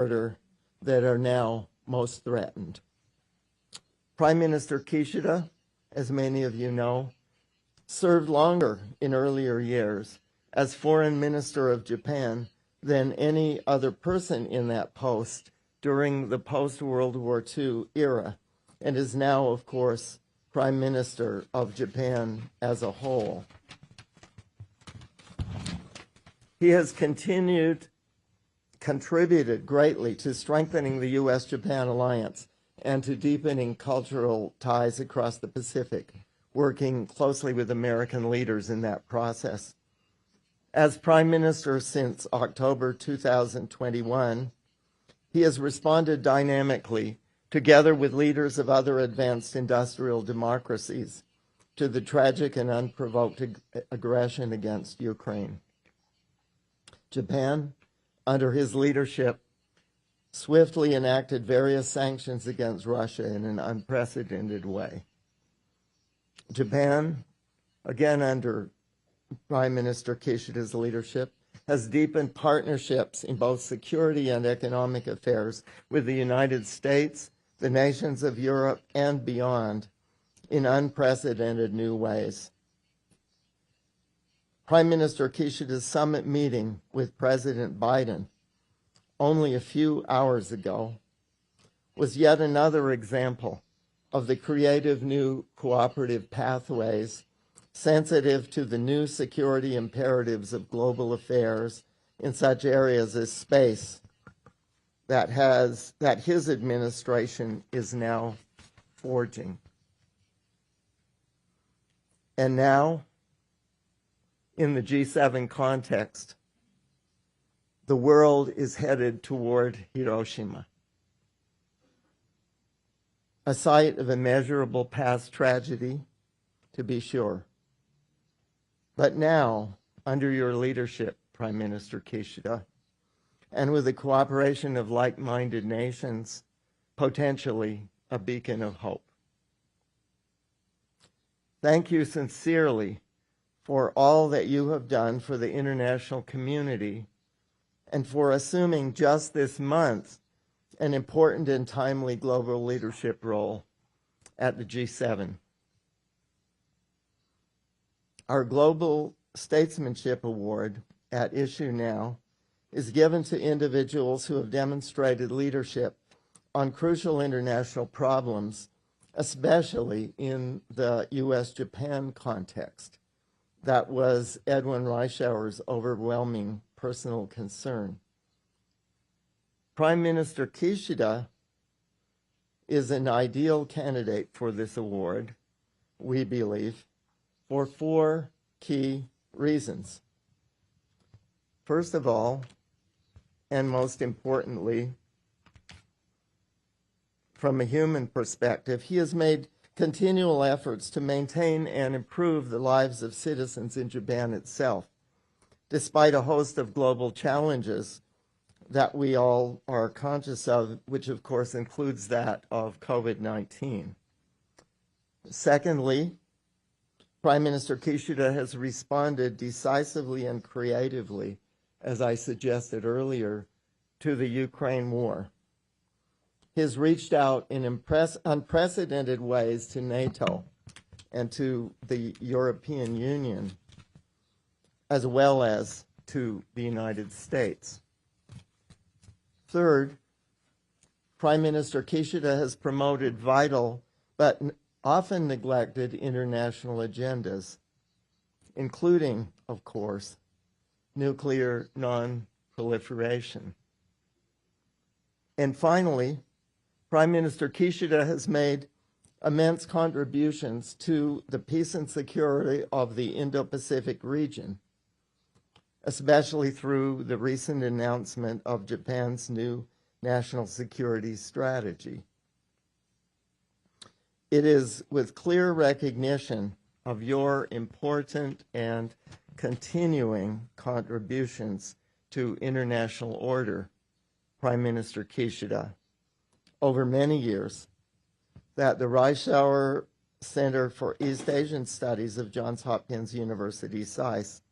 order that are now most threatened. Prime Minister Kishida, as many of you know, served longer in earlier years as Foreign Minister of Japan than any other person in that post during the post-World War II era, and is now, of course, Prime Minister of Japan as a whole. He has contributed greatly to strengthening the U.S. Japan alliance and to deepening cultural ties across the Pacific, working closely with American leaders in that process. As Prime Minister since October 2021, he has responded dynamically, together with leaders of other advanced industrial democracies, to the tragic and unprovoked aggression against Ukraine. Japan, under his leadership, swiftly enacted various sanctions against Russia in an unprecedented way. Japan, again under Prime Minister Kishida's leadership, has deepened partnerships in both security and economic affairs with the United States, the nations of Europe, and beyond in unprecedented new ways. Prime Minister Kishida's summit meeting with President Biden only a few hours ago was yet another example of the creative new cooperative pathways sensitive to the new security imperatives of global affairs in such areas as space that his administration is now forging. And now, in the G7 context, the world is headed toward Hiroshima, a site of immeasurable past tragedy, to be sure. But now, under your leadership, Prime Minister Kishida, and with the cooperation of like-minded nations, potentially a beacon of hope. Thank you sincerely for all that you have done for the international community and for assuming just this month an important and timely global leadership role at the G7. Our Global Statesmanship Award, at issue now, is given to individuals who have demonstrated leadership on crucial international problems, especially in the U.S. Japan context. That was Edwin Reischauer's overwhelming personal concern. Prime Minister Kishida is an ideal candidate for this award, we believe, for 4 key reasons. First of all, and most importantly, from a human perspective, he has made continual efforts to maintain and improve the lives of citizens in Japan itself, despite a host of global challenges that we all are conscious of, which of course includes that of COVID-19. Secondly, Prime Minister Kishida has responded decisively and creatively, as I suggested earlier, to the Ukraine war. He has reached out in unprecedented ways to NATO and to the European Union, as well as to the United States. Third, Prime Minister Kishida has promoted vital but often neglected international agendas, including, of course, nuclear non-proliferation. And finally, Prime Minister Kishida has made immense contributions to the peace and security of the Indo-Pacific region, especially through the recent announcement of Japan's new national security strategy. It is with clear recognition of your important and continuing contributions to international order, Prime Minister Kishida, over many years, that the Reischauer Center for East Asian Studies of Johns Hopkins University, SAIS,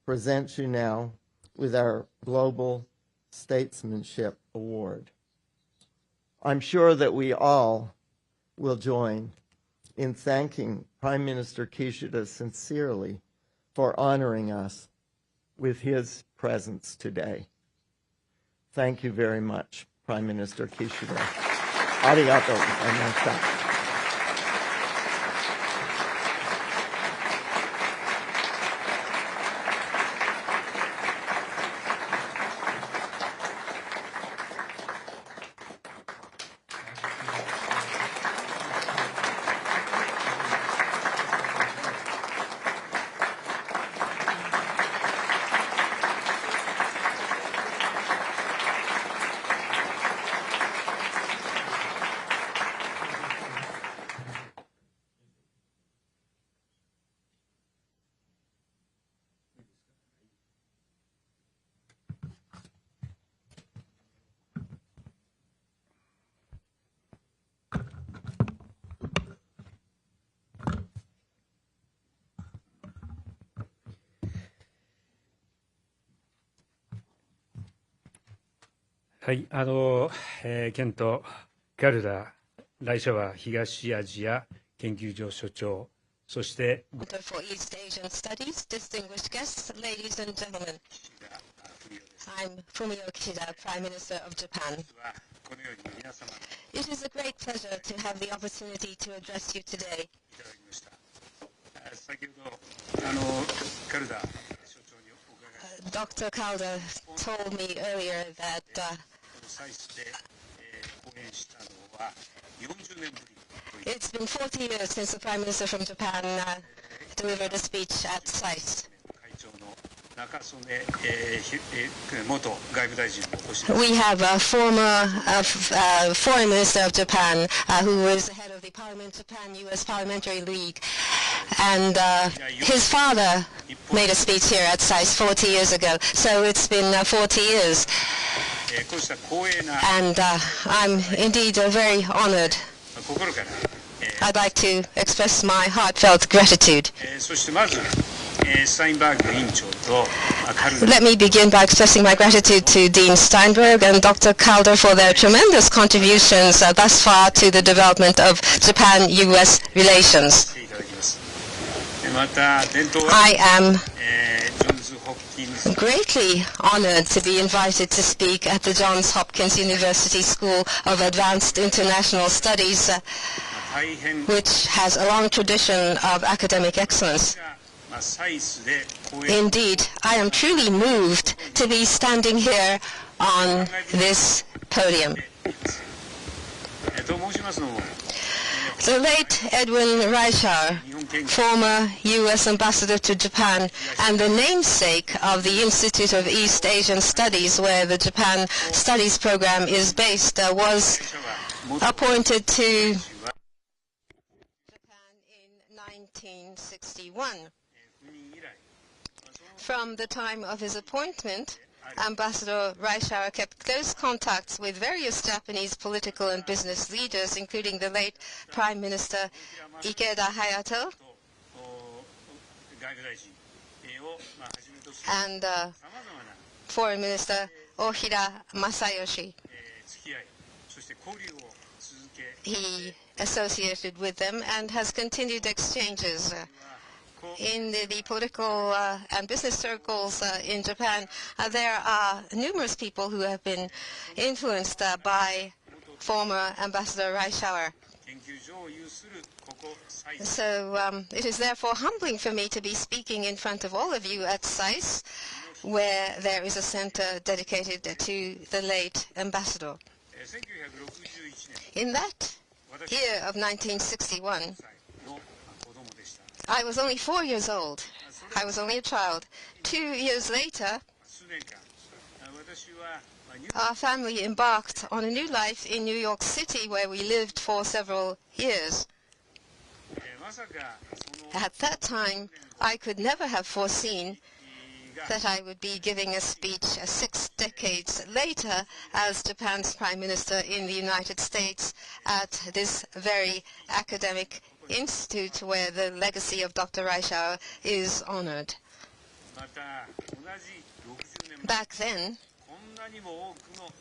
presents you now with our Global Statesmanship Award. I'm sure that we all will join in thanking Prime Minister Kishida sincerely for honoring us with his presence today. Thank you very much, Prime Minister Kishida. Arigato gozaimashita. はい、ケント・カルダ、ライシャワー東アジア研究所所長、そして、For East Asian Studies, distinguished guests, ladies and gentlemen. I'm Fumio Kishida, Prime Minister of Japan. It is a great pleasure to have the opportunity to address you today. Dr. Calder told me earlier that it's been 40 years since the Prime Minister from Japan delivered a speech at SAIS. We have a former Foreign Minister of Japan who was the head of the Parliament Japan U.S Parliamentary League, and his father made a speech here at SAIS 40 years ago, so it's been 40 years. And I'm indeed very honored. I'd like to express my heartfelt gratitude. Let me begin by expressing my gratitude to Dean Steinberg and Dr. Calder for their tremendous contributions thus far to the development of Japan-U.S. relations. I am greatly honored to be invited to speak at the Johns Hopkins University School of Advanced International Studies, which has a long tradition of academic excellence. Indeed, I am truly moved to be standing here on this podium. The late Edwin Reischauer, former U.S. ambassador to Japan and the namesake of the Institute of East Asian Studies, where the Japan Studies program is based, was appointed to Japan in 1961. From the time of his appointment, Ambassador Reischauer kept close contacts with various Japanese political and business leaders, including the late Prime Minister Ikeda Hayato and Foreign Minister Ohira Masayoshi. He associated with them and has continued exchanges. In the political and business circles in Japan, there are numerous people who have been influenced by former Ambassador Reischauer. So it is therefore humbling for me to be speaking in front of all of you at SAIS, where there is a center dedicated to the late ambassador. In that year of 1961, I was only 4 years old. I was only a child. 2 years later, our family embarked on a new life in New York City, where we lived for several years. At that time, I could never have foreseen that I would be giving a speech 6 decades later as Japan's Prime Minister in the United States at this very academic institute where the legacy of Dr. Reischauer is honored. Back then,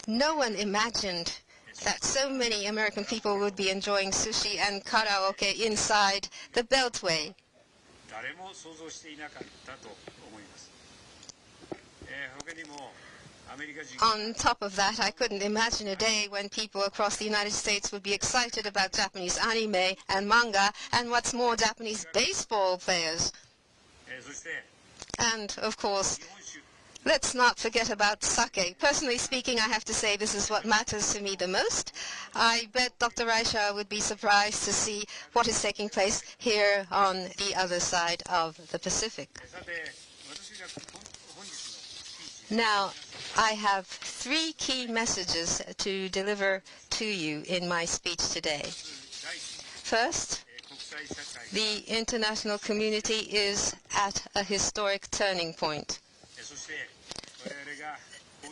No one imagined that so many American people would be enjoying sushi and karaoke inside the Beltway. On top of that, I couldn't imagine a day when people across the United States would be excited about Japanese anime and manga, and what's more, Japanese baseball players. And, of course, let's not forget about sake. Personally speaking, I have to say this is what matters to me the most. I bet Dr. Reischauer would be surprised to see what is taking place here on the other side of the Pacific. Now, I have 3 key messages to deliver to you in my speech today. First, the international community is at a historic turning point.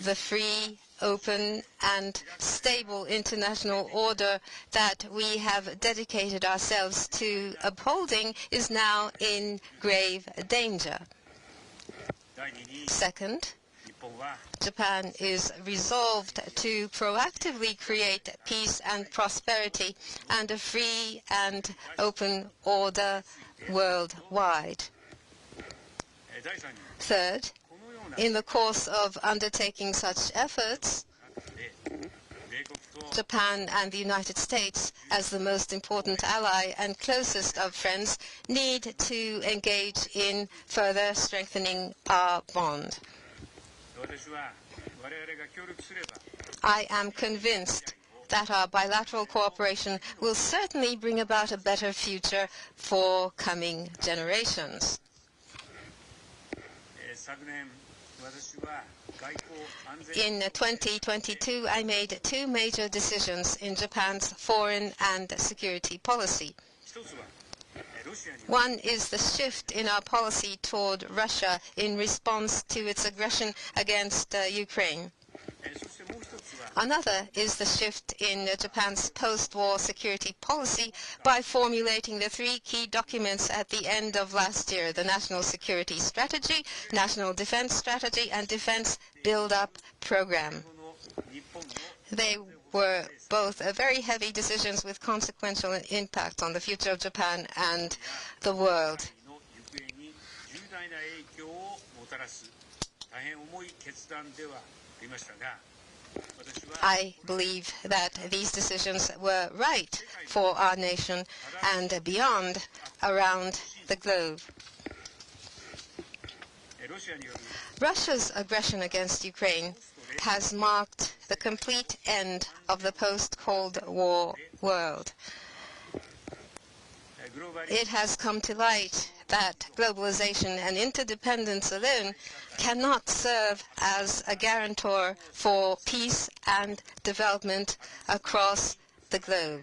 The free, open, and stable international order that we have dedicated ourselves to upholding is now in grave danger. Second, Japan is resolved to proactively create peace and prosperity and a free and open order worldwide. Third, in the course of undertaking such efforts, Japan and the United States, as the most important ally and closest of friends, need to engage in further strengthening our bond. I am convinced that our bilateral cooperation will certainly bring about a better future for coming generations. In 2022, I made 2 major decisions in Japan's foreign and security policy. One is the shift in our policy toward Russia in response to its aggression against Ukraine. Another is the shift in Japan's post-war security policy by formulating the 3 key documents at the end of last year: the National Security Strategy, National Defense Strategy, and Defense Build-Up Program. They were both very heavy decisions with consequential impact on the future of Japan and the world. I believe that these decisions were right for our nation and beyond, around the globe. Russia's aggression against Ukraine has marked the complete end of the post-Cold War world. It has come to light that globalization and interdependence alone cannot serve as a guarantor for peace and development across the globe.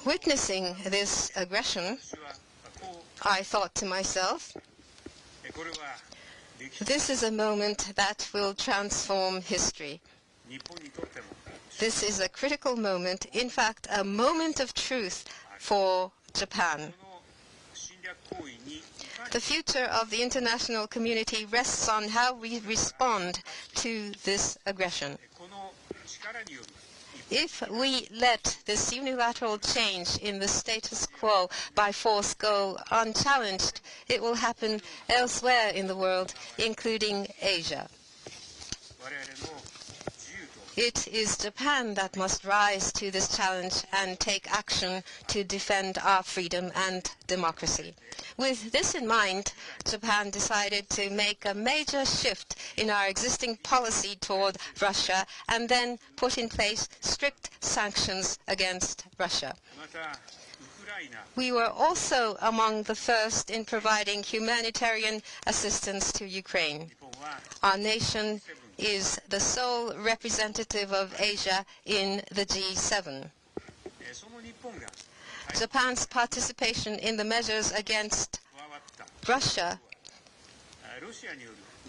Witnessing this aggression, I thought to myself, this is a moment that will transform history. This is a critical moment, in fact, a moment of truth for Japan. The future of the international community rests on how we respond to this aggression. If we let this unilateral change in the status quo by force go unchallenged, it will happen elsewhere in the world, including Asia. It is Japan that must rise to this challenge and take action to defend our freedom and democracy. With this in mind, Japan decided to make a major shift in our existing policy toward Russia and then put in place strict sanctions against Russia. We were also among the first in providing humanitarian assistance to Ukraine. Our nation is the sole representative of Asia in the G7. Japan's participation in the measures against Russia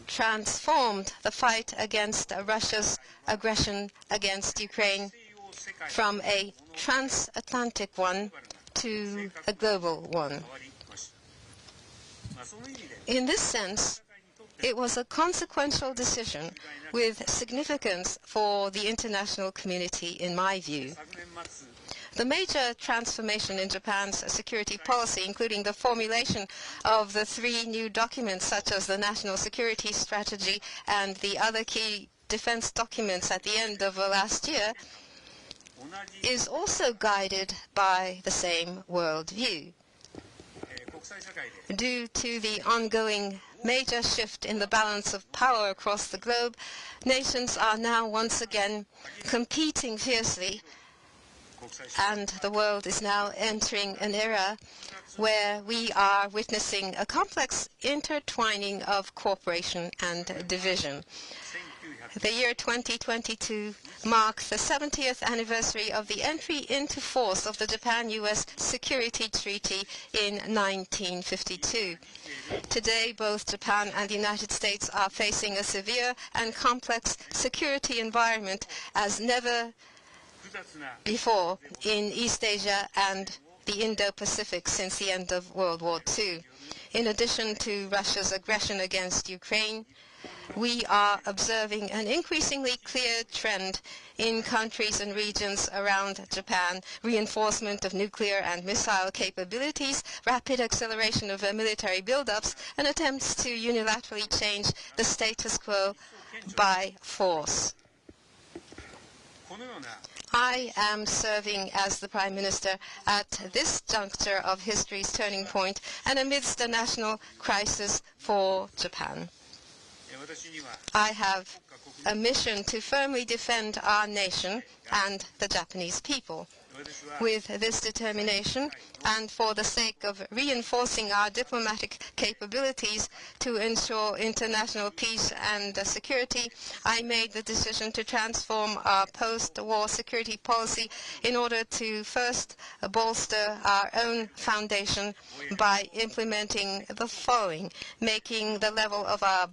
transformed the fight against Russia's aggression against Ukraine from a transatlantic one to a global one. In this sense, It was a consequential decision with significance for the international community, in my view. The major transformation in Japan's security policy, including the formulation of the 3 new documents such as the National Security Strategy and the other key defense documents at the end of last year, is also guided by the same worldview. Due to the ongoing major shift in the balance of power across the globe, nations are now once again competing fiercely, and the world is now entering an era where we are witnessing a complex intertwining of cooperation and division. The year 2022 marks the 70th anniversary of the entry into force of the Japan-U.S. Security Treaty in 1952. Today, both Japan and the United States are facing a severe and complex security environment as never before in East Asia and the Indo-Pacific since the end of World War II. In addition to Russia's aggression against Ukraine, we are observing an increasingly clear trend in countries and regions around Japan: reinforcement of nuclear and missile capabilities, rapid acceleration of military buildups, and attempts to unilaterally change the status quo by force. I am serving as the Prime Minister at this juncture of history's turning point and amidst a national crisis for Japan. I have a mission to firmly defend our nation and the Japanese people. With this determination, and for the sake of reinforcing our diplomatic capabilities to ensure international peace and security, I made the decision to transform our post-war security policy in order to first bolster our own foundation by implementing the following: making the level of our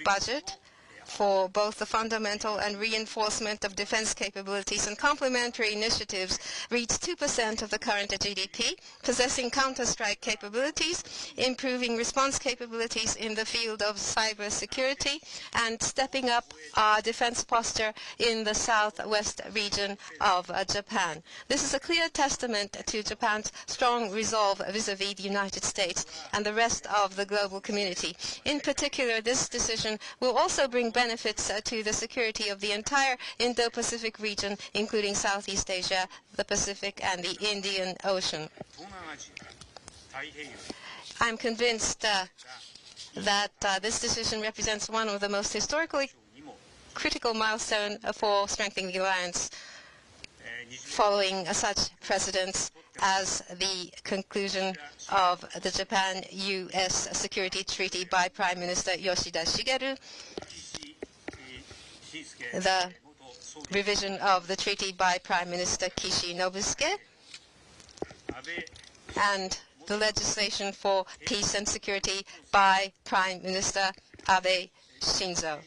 budget for both the fundamental and reinforcement of defense capabilities and complementary initiatives reach 2% of the current GDP, possessing counter-strike capabilities, improving response capabilities in the field of cybersecurity, and stepping up our defense posture in the southwest region of Japan. This is a clear testament to Japan's strong resolve vis-à-vis the United States and the rest of the global community. In particular, this decision will also bring benefits to the security of the entire Indo-Pacific region, including Southeast Asia, the Pacific, and the Indian Ocean. I'm convinced that this decision represents one of the most historically critical milestones for strengthening the alliance, following such precedents as the conclusion of the Japan-U.S. Security Treaty by Prime Minister Yoshida Shigeru, the revision of the treaty by Prime Minister Kishida, and the legislation for peace and security by Prime Minister Abe Shinzo.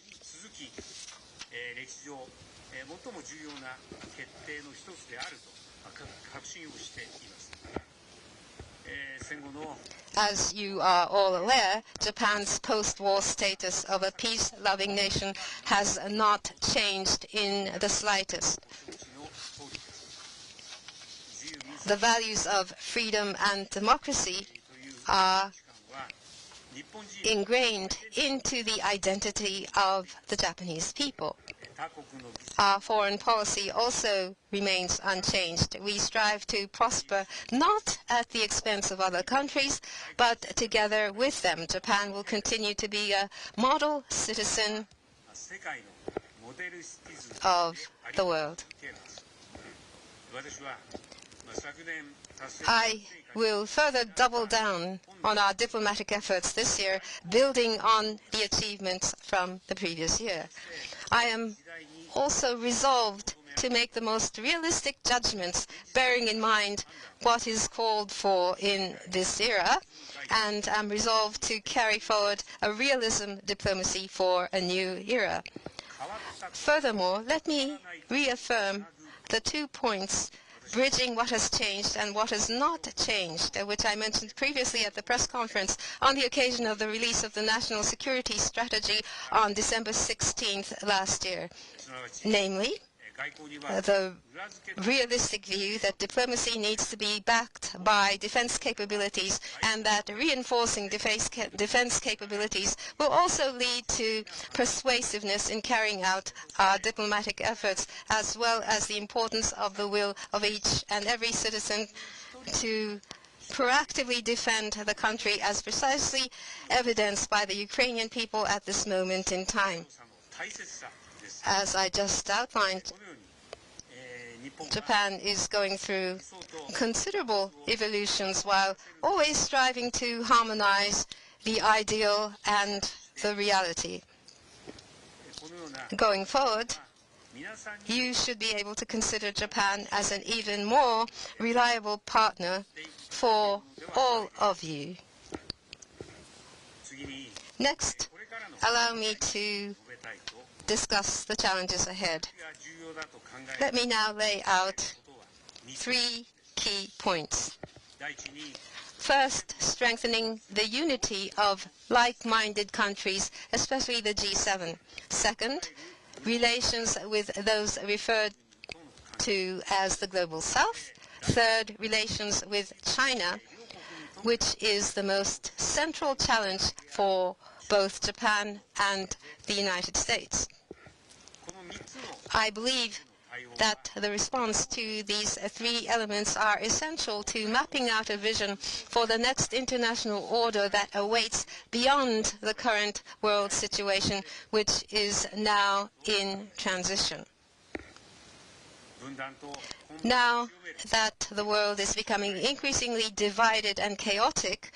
As you are all aware, Japan's post-war status of a peace-loving nation has not changed in the slightest. The values of freedom and democracy are ingrained into the identity of the Japanese people. Our foreign policy also remains unchanged. We strive to prosper not at the expense of other countries, but together with them. Japan will continue to be a model citizen of the world. I will further double down on our diplomatic efforts this year, building on the achievements from the previous year. I am also resolved to make the most realistic judgments, bearing in mind what is called for in this era, and I'm resolved to carry forward a realism diplomacy for a new era. Furthermore, let me reaffirm the 2 points bridging what has changed and what has not changed, which I mentioned previously at the press conference on the occasion of the release of the National Security Strategy on December 16th last year. Namely, the realistic view that diplomacy needs to be backed by defense capabilities, and that reinforcing defense capabilities will also lead to persuasiveness in carrying out our diplomatic efforts, as well as the importance of the will of each and every citizen to proactively defend the country, as precisely evidenced by the Ukrainian people at this moment in time. As I just outlined, Japan is going through considerable evolutions while always striving to harmonize the ideal and the reality. Going forward, you should be able to consider Japan as an even more reliable partner for all of you. Next, allow me to discuss the challenges ahead. Let me now lay out 3 key points. First, strengthening the unity of like-minded countries, especially the G7. Second, relations with those referred to as the Global South. Third, relations with China, which is the most central challenge for both Japan and the United States. I believe that the response to these 3 elements are essential to mapping out a vision for the next international order that awaits beyond the current world situation, which is now in transition. Now that the world is becoming increasingly divided and chaotic,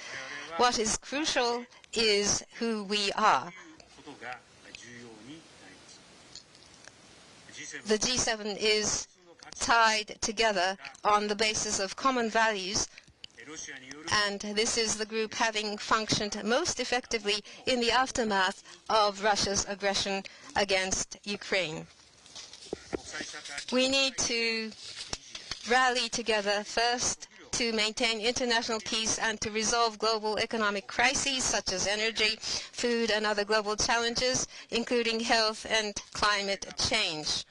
what is crucial is who we are. The G7 is tied together on the basis of common values, and this is the group having functioned most effectively in the aftermath of Russia's aggression against Ukraine. We need to rally together first to maintain international peace and to resolve global economic crises such as energy, food, and other global challenges, including health and climate change.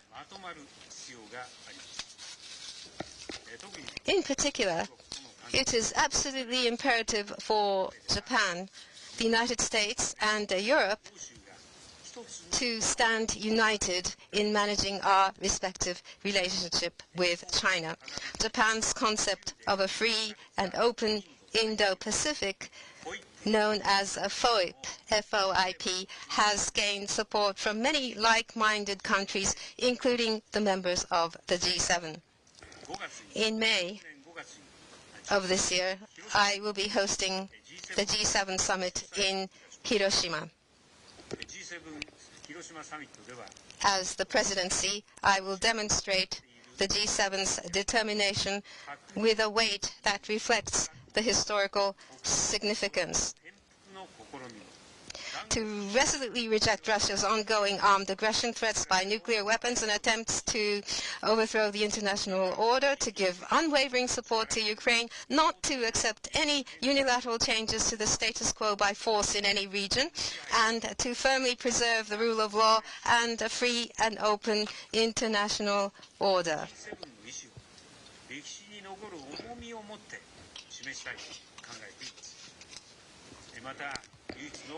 In particular, it is absolutely imperative for Japan, the United States, and Europe to stand united in managing our respective relationship with China. Japan's concept of a free and open Indo-Pacific, known as FOIP, F-O-I-P, has gained support from many like-minded countries, including the members of the G7. In May of this year, I will be hosting the G7 summit in Hiroshima. As the presidency, I will demonstrate the G7's determination with a weight that reflects the historical significance. To resolutely reject Russia's ongoing armed aggression, threats by nuclear weapons, and attempts to overthrow the international order, to give unwavering support to Ukraine, not to accept any unilateral changes to the status quo by force in any region, and to firmly preserve the rule of law and a free and open international order.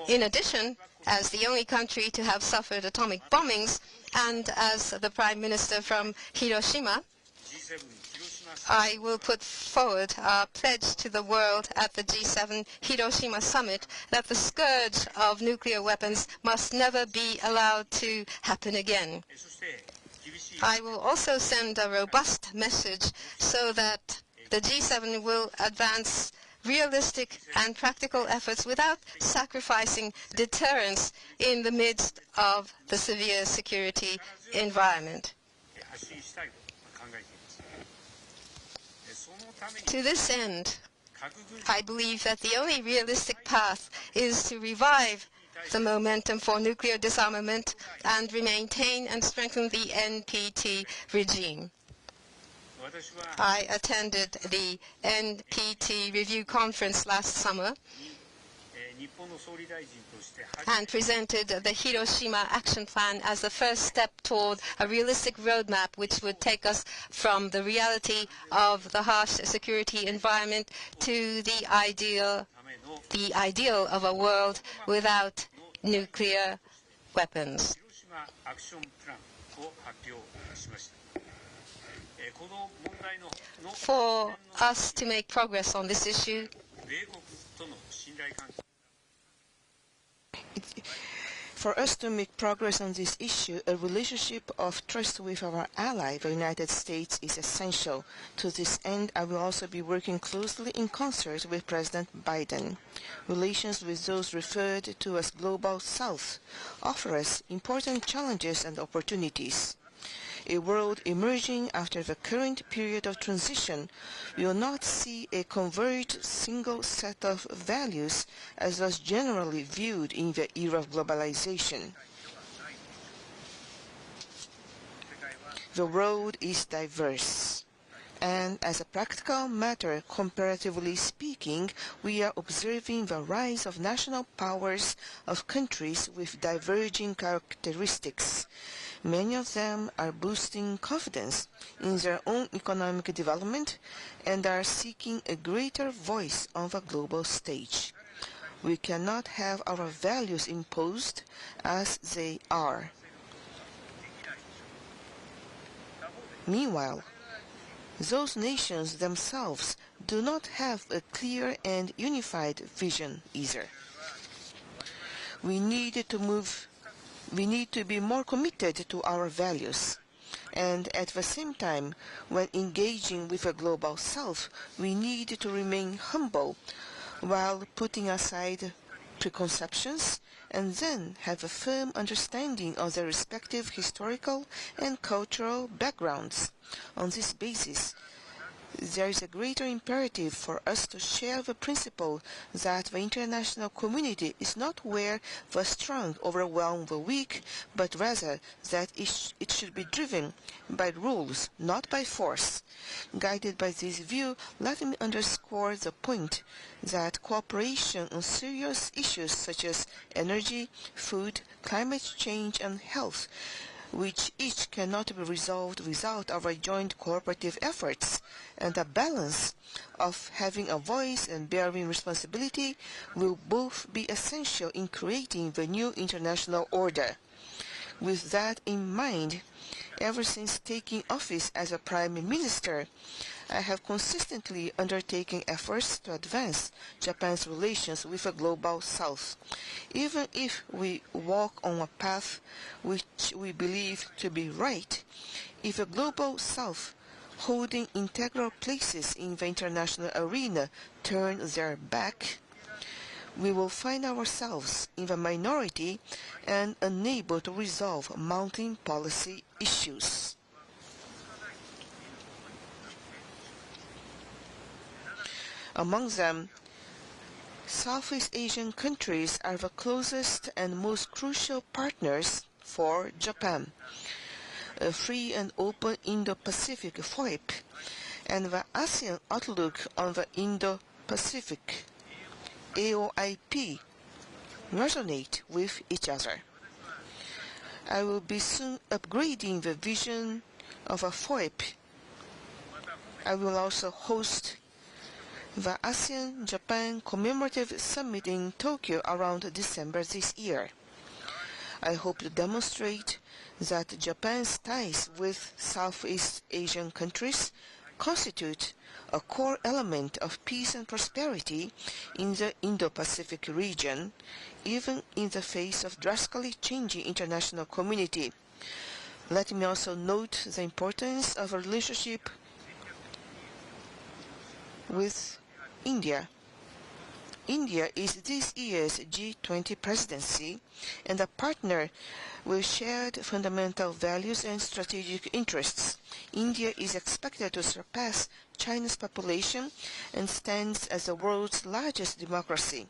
In addition, as the only country to have suffered atomic bombings, and as the Prime Minister from Hiroshima, I will put forward our pledge to the world at the G7 Hiroshima summit that the scourge of nuclear weapons must never be allowed to happen again. I will also send a robust message so that the G7 will advance realistic and practical efforts without sacrificing deterrence in the midst of the severe security environment. To this end, I believe that the only realistic path is to revive the momentum for nuclear disarmament and maintain and strengthen the NPT regime. I attended the NPT review conference last summer and presented the Hiroshima Action Plan as the first step toward a realistic roadmap which would take us from the reality of the harsh security environment to the ideal of a world without nuclear weapons. For us to make progress on this issue, a relationship of trust with our ally, the United States, is essential. To this end, I will also be working closely in concert with President Biden. Relations with those referred to as Global South offer us important challenges and opportunities. A world emerging after the current period of transition will not see a converged single set of values as was generally viewed in the era of globalization. The world is diverse, and as a practical matter, comparatively speaking, we are observing the rise of national powers of countries with diverging characteristics. Many of them are boosting confidence in their own economic development and are seeking a greater voice on the global stage. We cannot have our values imposed as they are. Meanwhile, those nations themselves do not have a clear and unified vision either. We need to be more committed to our values. And at the same time, when engaging with the Global South, we need to remain humble while putting aside preconceptions and then have a firm understanding of their respective historical and cultural backgrounds. On this basis, there is a greater imperative for us to share the principle that the international community is not where the strong overwhelm the weak, but rather that it should be driven by rules, not by force. Guided by this view, let me underscore the point that cooperation on serious issues such as energy, food, climate change, and health, which each cannot be resolved without our joint cooperative efforts, and the balance of having a voice and bearing responsibility will both be essential in creating the new international order. With that in mind, ever since taking office as a Prime Minister, I have consistently undertaken efforts to advance Japan's relations with the Global South. Even if we walk on a path which we believe to be right, if the Global South, holding integral places in the international arena, turn their back, we will find ourselves in the minority and unable to resolve mounting policy issues. Among them, Southeast Asian countries are the closest and most crucial partners for Japan. A free and open Indo-Pacific FOIP and the ASEAN outlook on the Indo-Pacific AOIP resonate with each other. I will be soon upgrading the vision of a FOIP. I will also host the ASEAN-Japan Commemorative Summit in Tokyo around December this year. I hope to demonstrate that Japan's ties with Southeast Asian countries constitute a core element of peace and prosperity in the Indo-Pacific region, even in the face of drastically changing international community. Let me also note the importance of a relationship with India. India is this year's G20 presidency and a partner with shared fundamental values and strategic interests. India is expected to surpass China's population and stands as the world's largest democracy.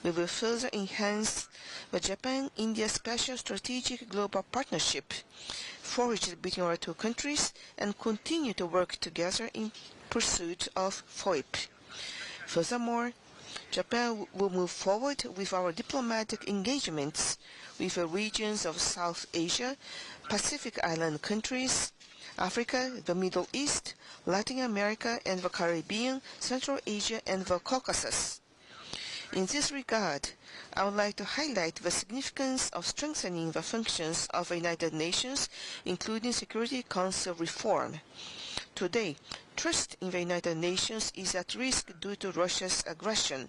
We will further enhance the Japan-India Special Strategic Global Partnership, forged between our two countries and continue to work together in pursuit of FOIP. Furthermore, Japan will move forward with our diplomatic engagements with the regions of South Asia, Pacific Island countries, Africa, the Middle East, Latin America and the Caribbean, Central Asia and the Caucasus. In this regard, I would like to highlight the significance of strengthening the functions of the United Nations, including Security Council reform. Today, trust in the United Nations is at risk due to Russia's aggression.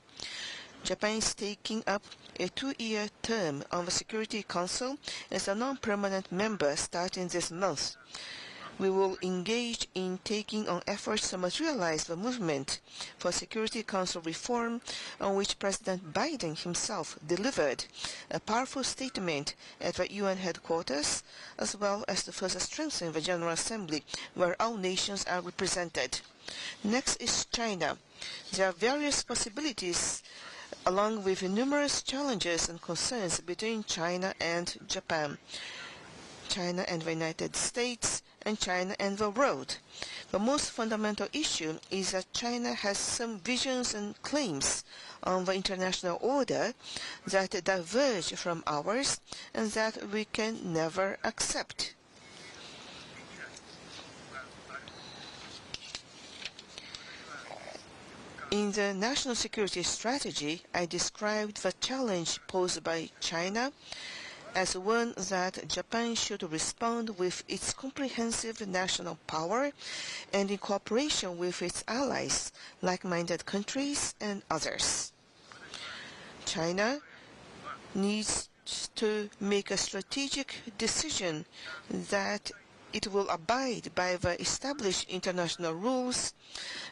Japan is taking up a 2-year term on the Security Council as a non-permanent member starting this month. We will engage in taking on efforts to materialize the movement for Security Council reform on which President Biden himself delivered a powerful statement at the UN headquarters, as well as to further strengthen the General Assembly where all nations are represented. Next is China. There are various possibilities along with numerous challenges and concerns between China and Japan, China and the United States, and China and the world. The most fundamental issue is that China has some visions and claims on the international order that diverge from ours and that we can never accept. In the national security strategy, I described the challenge posed by China as one that Japan should respond with its comprehensive national power and in cooperation with its allies, like-minded countries and others. China needs to make a strategic decision that it will abide by the established international rules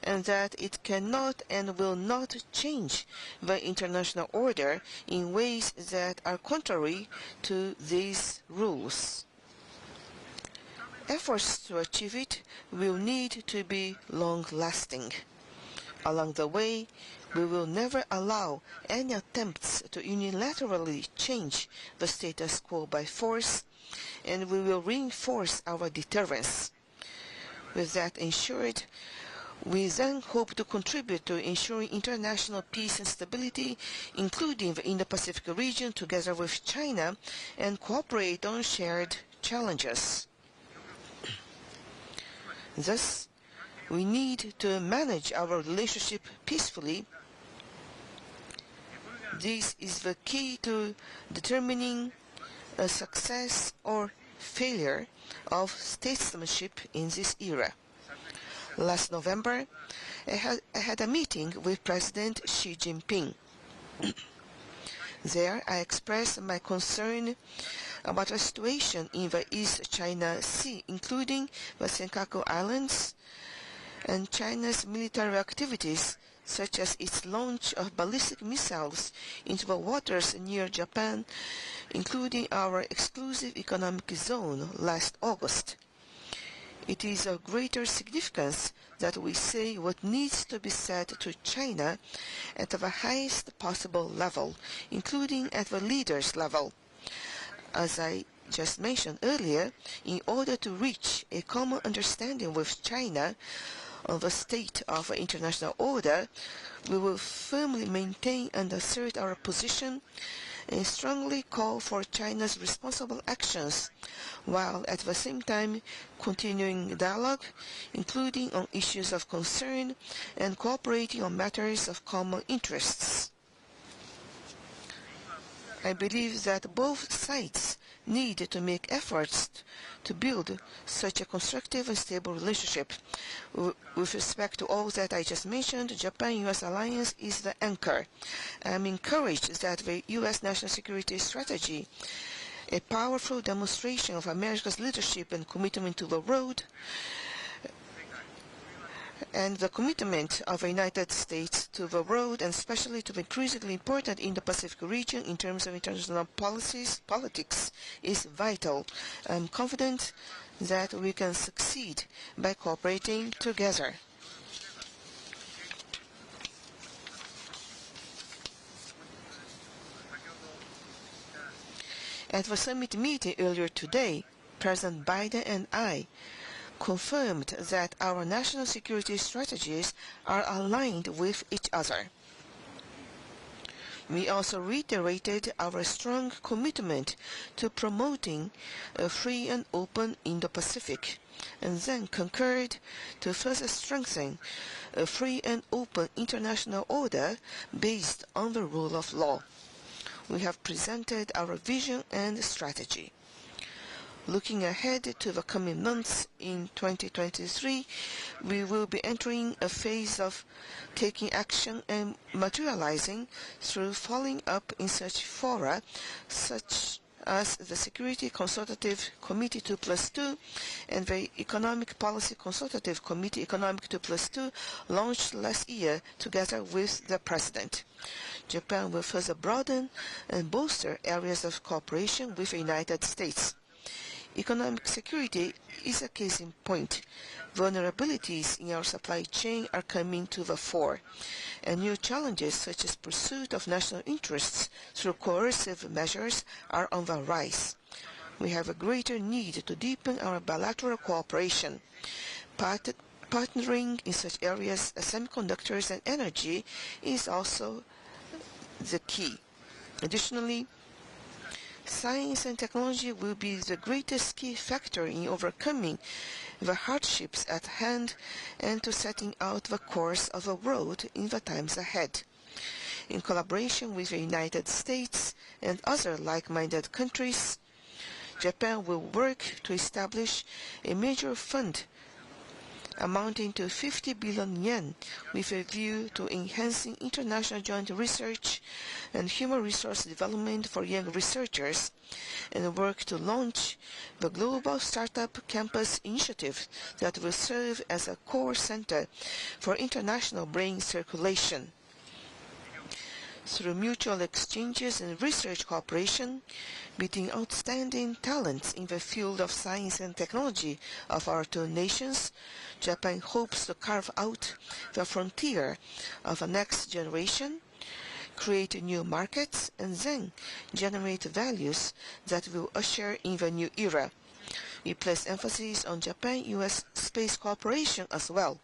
and that it cannot and will not change the international order in ways that are contrary to these rules. Efforts to achieve it will need to be long-lasting. Along the way, we will never allow any attempts to unilaterally change the status quo by force, and we will reinforce our deterrence. With that ensured, we then hope to contribute to ensuring international peace and stability, including the Indo-Pacific region, together with China, and cooperate on shared challenges. Thus, we need to manage our relationship peacefully. This is the key to determining a success or failure of statesmanship in this era. Last November, I had a meeting with President Xi Jinping. There, I expressed my concern about the situation in the East China Sea, including the Senkaku Islands, and China's military activities, such as its launch of ballistic missiles into the waters near Japan, including our exclusive economic zone last August. It is of greater significance that we say what needs to be said to China at the highest possible level, including at the leaders' level. As I just mentioned earlier, in order to reach a common understanding with China on the state of the international order, we will firmly maintain and assert our position and strongly call for China's responsible actions, while at the same time continuing dialogue, including on issues of concern and cooperating on matters of common interests. I believe that both sides need to make efforts to build such a constructive and stable relationship. With respect to all that I just mentioned, Japan-U.S. alliance is the anchor. I am encouraged that the U.S. national security strategy, a powerful demonstration of America's leadership and commitment to the world, and the commitment of the United States to the world, and especially to the increasingly important Indo-Pacific region in terms of international politics, is vital. I am confident that we can succeed by cooperating together. At the summit meeting earlier today, President Biden and I confirmed that our national security strategies are aligned with each other. We also reiterated our strong commitment to promoting a free and open Indo-Pacific, and then concurred to further strengthen a free and open international order based on the rule of law. We have presented our vision and strategy. Looking ahead to the coming months in 2023, we will be entering a phase of taking action and materializing through following up in such fora such as the Security Consultative Committee 2+2 and the Economic Policy Consultative Committee Economic 2+2 launched last year together with the President. Japan will further broaden and bolster areas of cooperation with the United States. Economic security is a case in point. Vulnerabilities in our supply chain are coming to the fore, and new challenges such as pursuit of national interests through coercive measures are on the rise. We have a greater need to deepen our bilateral cooperation. Partnering in such areas as semiconductors and energy is also the key. Additionally, science and technology will be the greatest key factor in overcoming the hardships at hand and to setting out the course of the world in the times ahead. In collaboration with the United States and other like-minded countries, Japan will work to establish a major fund amounting to 50 billion yen with a view to enhancing international joint research and human resource development for young researchers, and work to launch the Global Startup Campus Initiative that will serve as a core center for international brain circulation. Through mutual exchanges and research cooperation between outstanding talents in the field of science and technology of our two nations, Japan hopes to carve out the frontier of the next generation, create new markets, and then generate values that will usher in the new era. We place emphasis on Japan-U.S. space cooperation as well.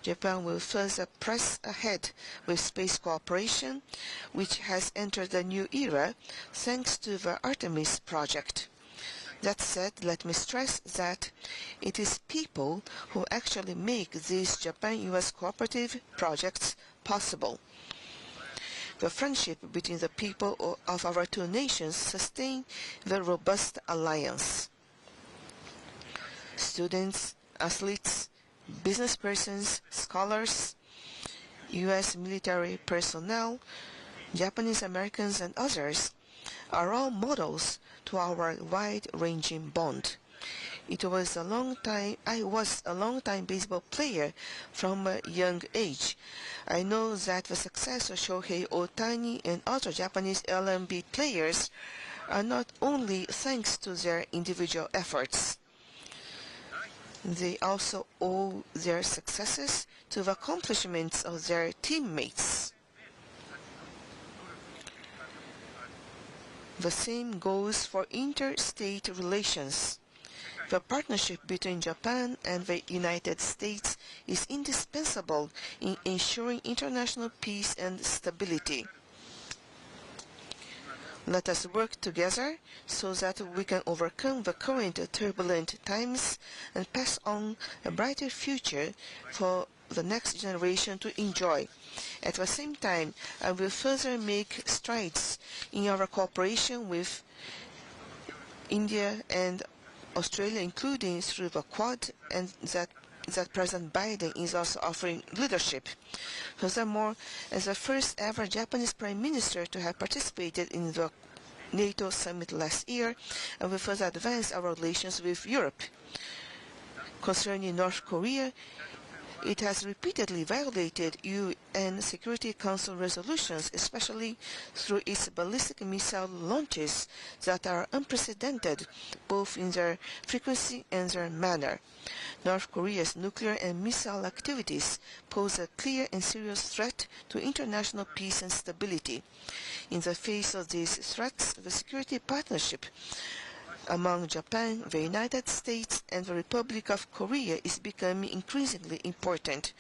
Japan will further press ahead with space cooperation, which has entered a new era thanks to the Artemis project. That said, let me stress that it is people who actually make these Japan-U.S. cooperative projects possible. The friendship between the people of our two nations sustain the robust alliance. Students, athletes, business persons, scholars, U.S. military personnel, Japanese Americans, and others are all models to our wide-ranging bond. I was a long-time baseball player from a young age. I know that the success of Shohei Ohtani and other Japanese LMB players are not only thanks to their individual efforts. They also owe their successes to the accomplishments of their teammates. The same goes for interstate relations. The partnership between Japan and the United States is indispensable in ensuring international peace and stability. Let us work together so that we can overcome the current turbulent times and pass on a brighter future for the next generation to enjoy. At the same time, I will further make strides in our cooperation with India and Australia, including through the Quad, and that President Biden is also offering leadership. Furthermore, as the first ever Japanese Prime Minister to have participated in the NATO summit last year, I will further advance our relations with Europe. Concerning North Korea, it has repeatedly violated UN Security Council resolutions, especially through its ballistic missile launches that are unprecedented both in their frequency and their manner. North Korea's nuclear and missile activities pose a clear and serious threat to international peace and stability. In the face of these threats, the security partnership among Japan, the United States, and the Republic of Korea is becoming increasingly important.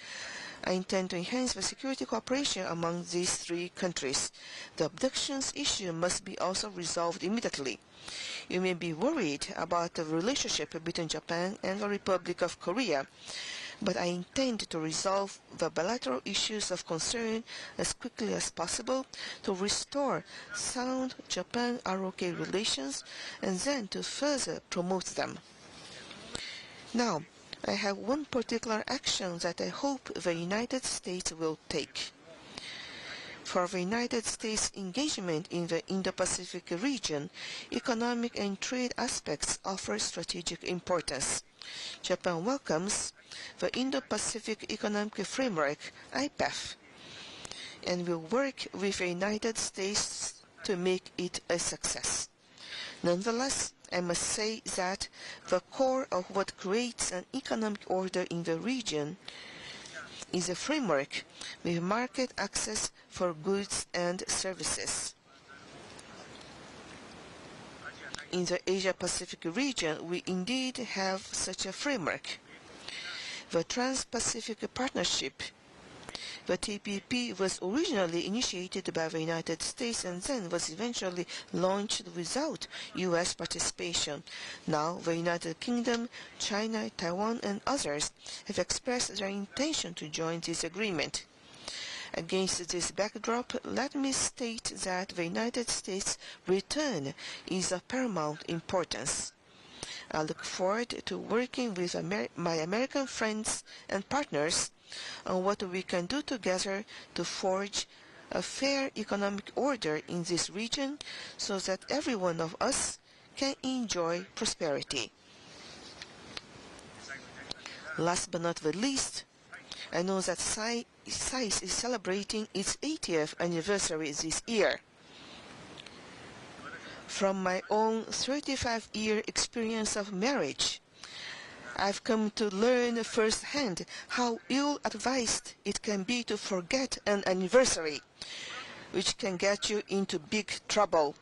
I intend to enhance the security cooperation among these three countries. The abductions issue must be also resolved immediately. You may be worried about the relationship between Japan and the Republic of Korea, but I intend to resolve the bilateral issues of concern as quickly as possible to restore sound Japan-ROK relations and then to further promote them. Now, I have one particular action that I hope the United States will take. For the United States' engagement in the Indo-Pacific region, economic and trade aspects offer strategic importance. Japan welcomes the Indo-Pacific Economic Framework, IPEF, and will work with the United States to make it a success. Nonetheless, I must say that the core of what creates an economic order in the region is a framework with market access for goods and services. In the Asia-Pacific region, we indeed have such a framework. The Trans-Pacific Partnership, the TPP, was originally initiated by the United States and then was eventually launched without U.S. participation. Now, the United Kingdom, China, Taiwan, and others have expressed their intention to join this agreement. Against this backdrop, let me state that the United States' return is of paramount importance. I look forward to working with my American friends and partners on what we can do together to forge a fair economic order in this region so that every one of us can enjoy prosperity. Last but not the least, I know that SAIS is celebrating its 80th anniversary this year. From my own 35-year experience of marriage, I've come to learn firsthand how ill-advised it can be to forget an anniversary, which can get you into big trouble.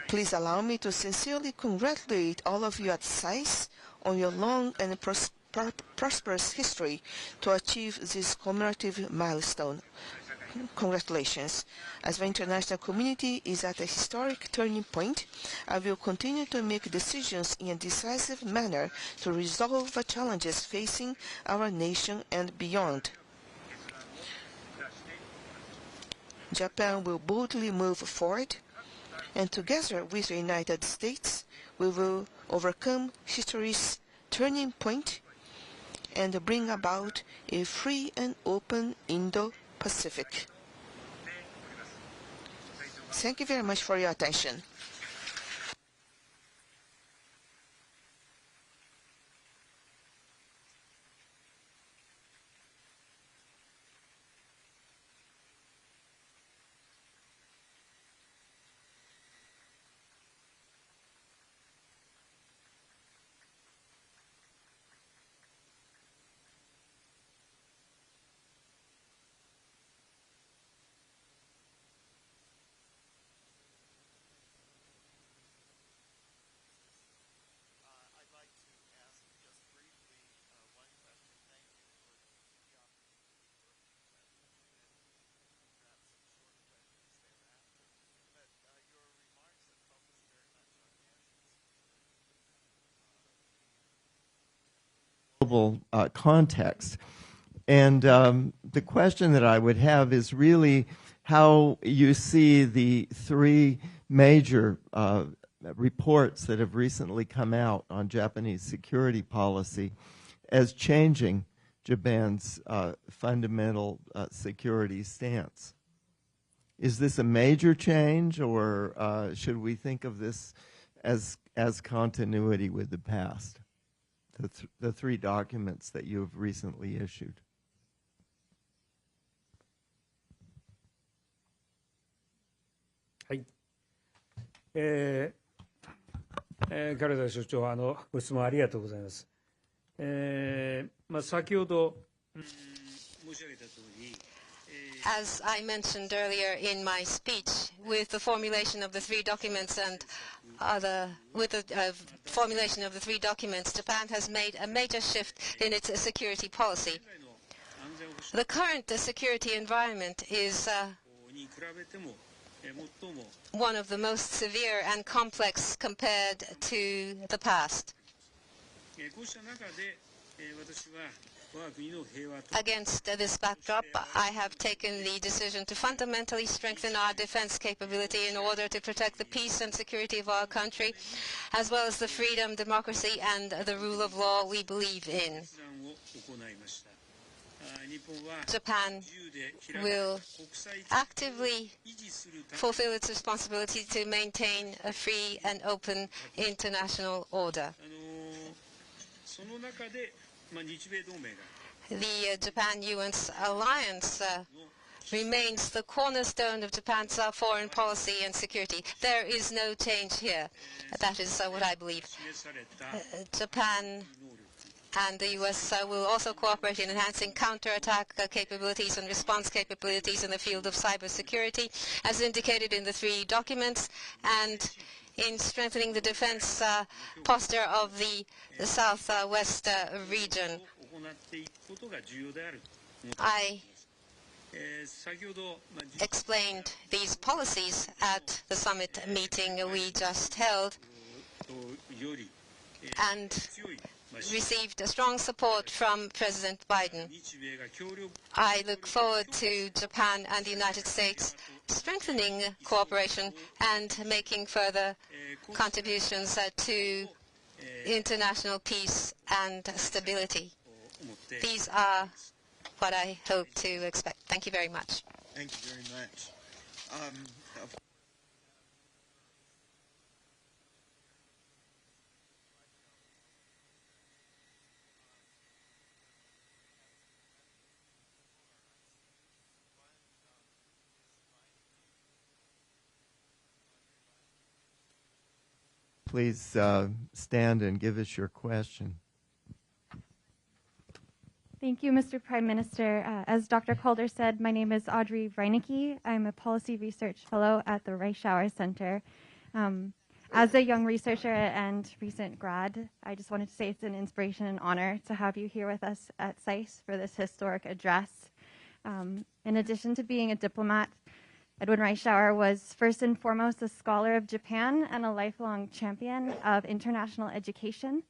Please allow me to sincerely congratulate all of you at SAIS on your long and prosperous history to achieve this commemorative milestone. Congratulations. As the international community is at a historic turning point, I will continue to make decisions in a decisive manner to resolve the challenges facing our nation and beyond. Japan will boldly move forward, and together with the United States, we will overcome history's turning point and bring about a free and open Indo-Pacific. Thank you very much for your attention. Global context. And the question that I would have is really how you see the three major reports that have recently come out on Japanese security policy as changing Japan's fundamental security stance. Is this a major change, or should we think of this as continuity with the past? The three documents that you have recently issued. Hi. 原田所長、ご質問ありがとうございます。先ほど、申し上げたとおり、As I mentioned earlier in my speech, with the formulation of the three documents Japan has made a major shift in its security policy. The current security environment is one of the most severe and complex compared to the past. Against this backdrop, I have taken the decision to fundamentally strengthen our defense capability in order to protect the peace and security of our country, as well as the freedom, democracy, and the rule of law we believe in. Japan will actively fulfill its responsibility to maintain a free and open international order. The Japan-US alliance remains the cornerstone of Japan's foreign policy and security. There is no change here. That is what I believe. Japan and the U.S. Will also cooperate in enhancing counterattack capabilities and response capabilities in the field of cybersecurity, as indicated in the three documents, and in strengthening the defense posture of the southwest region. I explained these policies at the summit meeting we just held and received strong support from President Biden. I look forward to Japan and the United States strengthening cooperation and making further contributions to international peace and stability. These are what I hope to expect. Thank you very much. Thank you very much. Please stand and give us your question. Thank you, Mr. Prime Minister. As Dr. Calder said, my name is Audrey Reinecke. I'm a Policy Research Fellow at the Reischauer Center. As a young researcher and recent grad, I just wanted to say it's an inspiration and honor to have you here with us at SAIS for this historic address. In addition to being a diplomat, Edwin Reischauer was first and foremost a scholar of Japan and a lifelong champion of international education.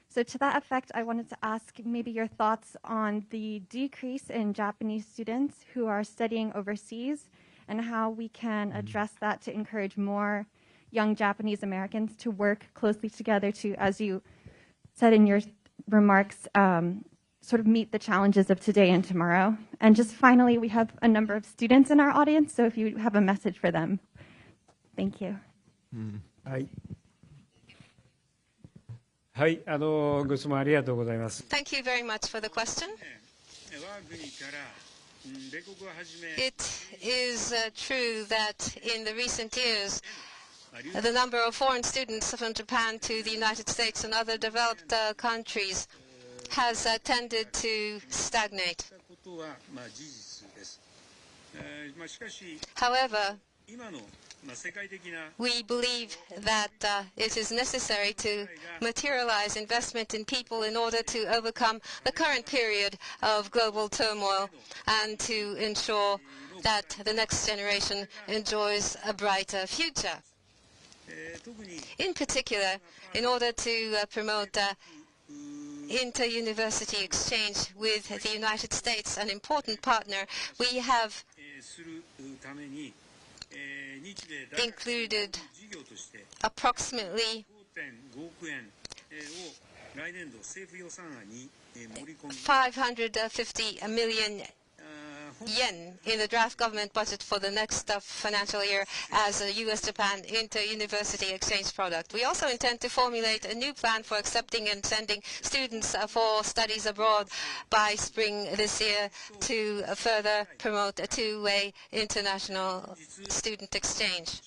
So to that effect, I wanted to ask maybe your thoughts on the decrease in Japanese students who are studying overseas and how we can address that to encourage more young Japanese Americans to work closely together to, as you said in your remarks, sort of meet the challenges of today and tomorrow. And just finally, we have a number of students in our audience, so if you have a message for them. Thank you. はい、ご質問ありがとうございます。 Thank you very much for the question. It is true that in the recent years, the number of foreign students from Japan to the United States and other developed countries has tended to stagnate. However, we believe that it is necessary to materialize investment in people in order to overcome the current period of global turmoil and to ensure that the next generation enjoys a brighter future. In particular, in order to promote inter-university exchange with the United States, an important partner, we have included approximately 550 million yen in the draft government budget for the next financial year as a U.S. Japan inter-university exchange product. We also intend to formulate a new plan for accepting and sending students for studies abroad by spring this year to further promote a two-way international student exchange.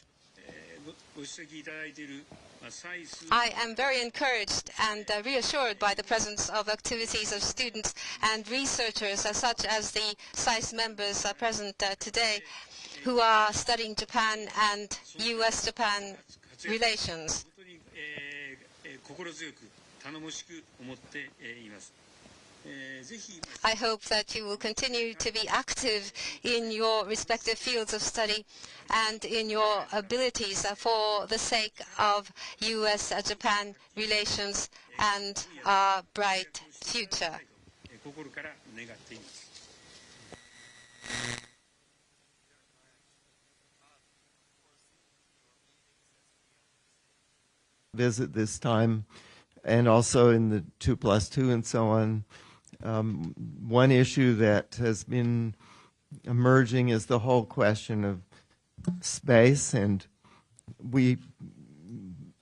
I am very encouraged and reassured by the presence of activities of students and researchers such as the SAIS members present today who are studying Japan and U.S. Japan relations. I hope that you will continue to be active in your respective fields of study and in your abilities for the sake of U.S.-Japan relations and our bright future. Visit this time, and also in the 2+2 and so on. One issue that has been emerging is the whole question of space, and we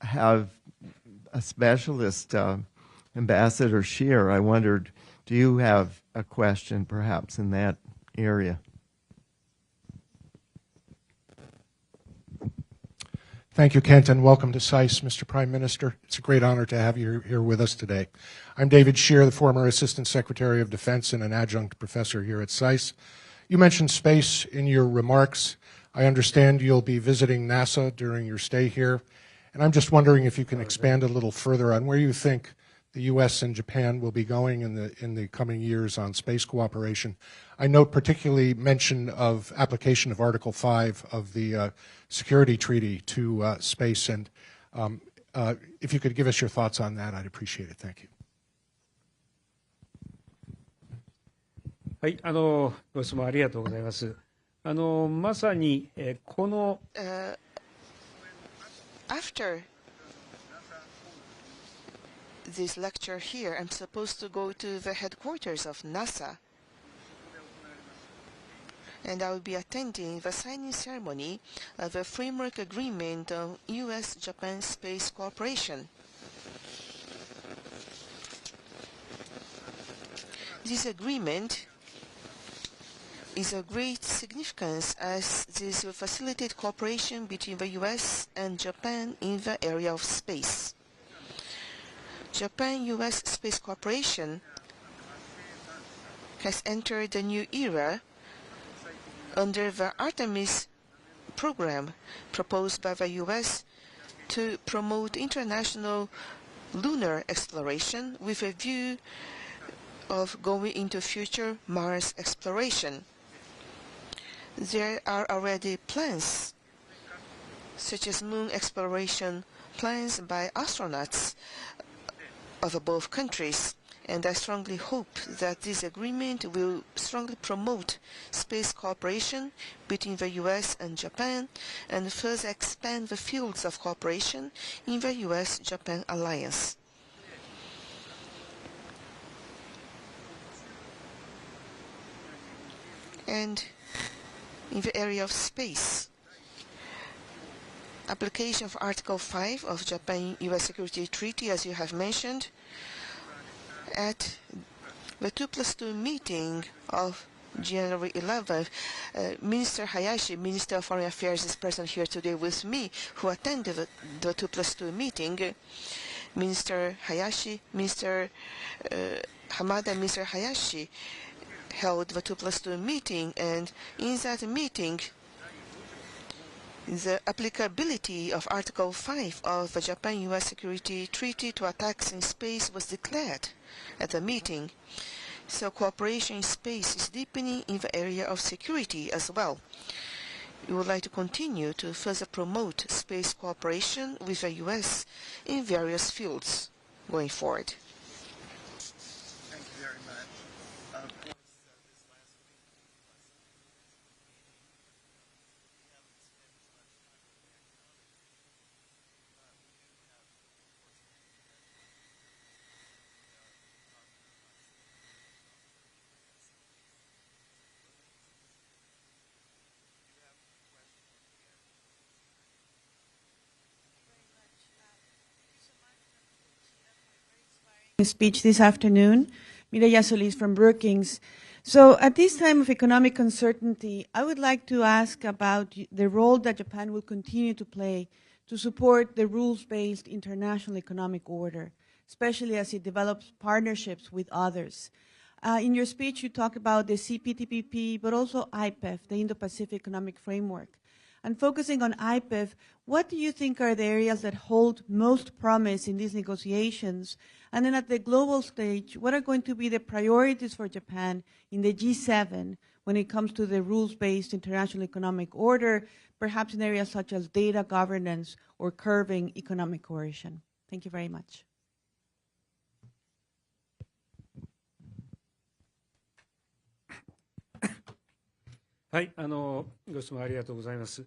have a specialist, Ambassador Scheer. I wondered, do you have a question perhaps in that area? Thank you, Kent, and welcome to SAIS, Mr. Prime Minister. It's a great honor to have you here with us today. I'm David Scheer, the former Assistant Secretary of Defense and an adjunct professor here at SAIS. You mentioned space in your remarks. I understand you'll be visiting NASA during your stay here, and I'm just wondering if you can expand a little further on where you think the U.S. and Japan will be going in the coming years on space cooperation. I note particularly mention of application of Article 5 of the Security Treaty to space, and if you could give us your thoughts on that, I'd appreciate it. Thank you. はい、ご質問ありがとうございます。まさに、この After this lecture here, I'm supposed to go to the headquarters of NASA, and I will be attending the signing ceremony of a framework agreement on U.S.-Japan space cooperation. This agreement is of great significance as this will facilitate cooperation between the U.S. and Japan in the area of space. Japan-U.S. space cooperation has entered a new era under the Artemis program proposed by the U.S. to promote international lunar exploration with a view of going into future Mars exploration. There are already plans, such as moon exploration plans by astronauts of both countries, and I strongly hope that this agreement will strongly promote space cooperation between the U.S. and Japan and further expand the fields of cooperation in the U.S.-Japan alliance. And in the area of space, application of Article 5 of Japan-U.S. Security Treaty, as you have mentioned, at the 2+2 meeting of January 11th, Minister Hayashi, Minister of Foreign Affairs, is present here today with me, who attended the 2+2 meeting. Minister Hayashi, Minister Hamada, and Minister Hayashi held the 2+2 meeting, and in that meeting, the applicability of Article 5 of the Japan-U.S. Security Treaty to attacks in space was declared at the meeting. So cooperation in space is deepening in the area of security as well. We would like to continue to further promote space cooperation with the U.S. in various fields going forward. Thank you very much. Speech this afternoon. Mireya Solis from Brookings. So at this time of economic uncertainty, I would like to ask about the role that Japan will continue to play to support the rules-based international economic order, especially as it develops partnerships with others. In your speech, you talk about the CPTPP, but also IPEF, the Indo-Pacific Economic Framework. And focusing on IPEF, what do you think are the areas that hold most promise in these negotiations? And then at the global stage, what are going to be the priorities for Japan in the G7 when it comes to the rules-based international economic order, perhaps in areas such as data governance or curbing economic coercion? Thank you very much.はい、ご質問ありがとうございます。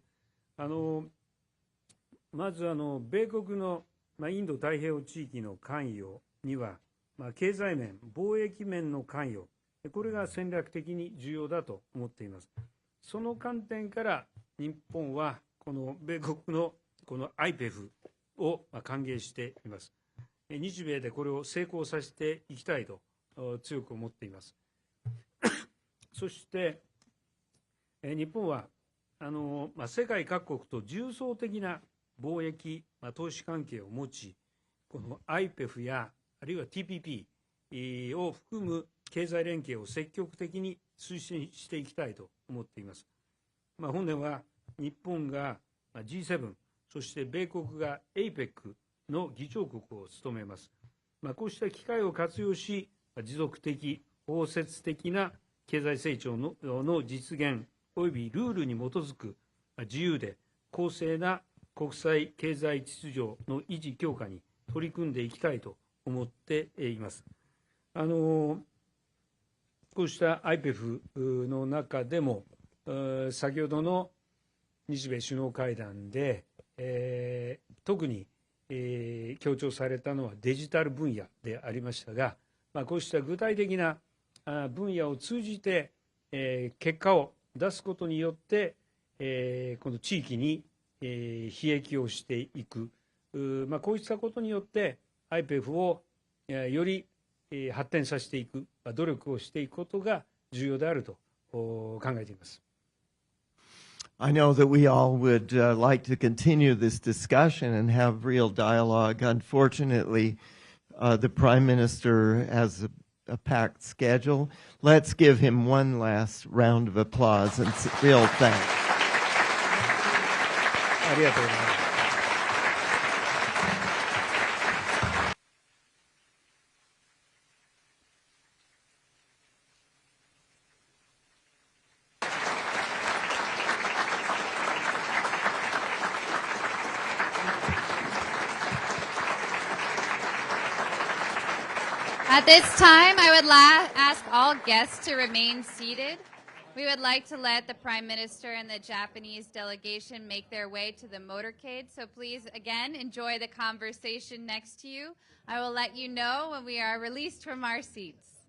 まず米国の、インド太平洋地域の関与には、経済面、貿易面の関与、これが戦略的に重要だと思っています。その観点から日本はこの米国のこの IPEF を歓迎しています。日米でこれを成功させていきたいと強く思っています。そして日本は世界各国と重層的な貿易、投資関係を持ち、この IPEF やあるいは TPP を含む経済連携を積極的に推進していきたいと思っています。本年は日本が G7、そして米国が APEC の議長国を務めます。こうした機会を活用し、持続的、包摂的な経済成長の実現及びルールに基づく自由で公正な国際経済秩序の維持強化に取り組んでいきたいと思っています。こうした IPEF の中でも、先ほどの日米首脳会談で、特に、強調されたのはデジタル分野でありましたが、こうした具体的な分野を通じて、結果を出すことによって、この地域に、裨益をしていく、こうしたことによって IPEF をより発展させていく努力をしていくことが重要であると考えています。I know that we all would like to continue this discussion and have real dialogue. Unfortunately, the Prime Minister has a packed schedule. Let's give him one last round of applause and real thanks. ありがとうございます。At this time, I would ask all guests to remain seated. We would like to let the Prime Minister and the Japanese delegation make their way to the motorcade, so please, again, enjoy the conversation next to you. I will let you know when we are released from our seats.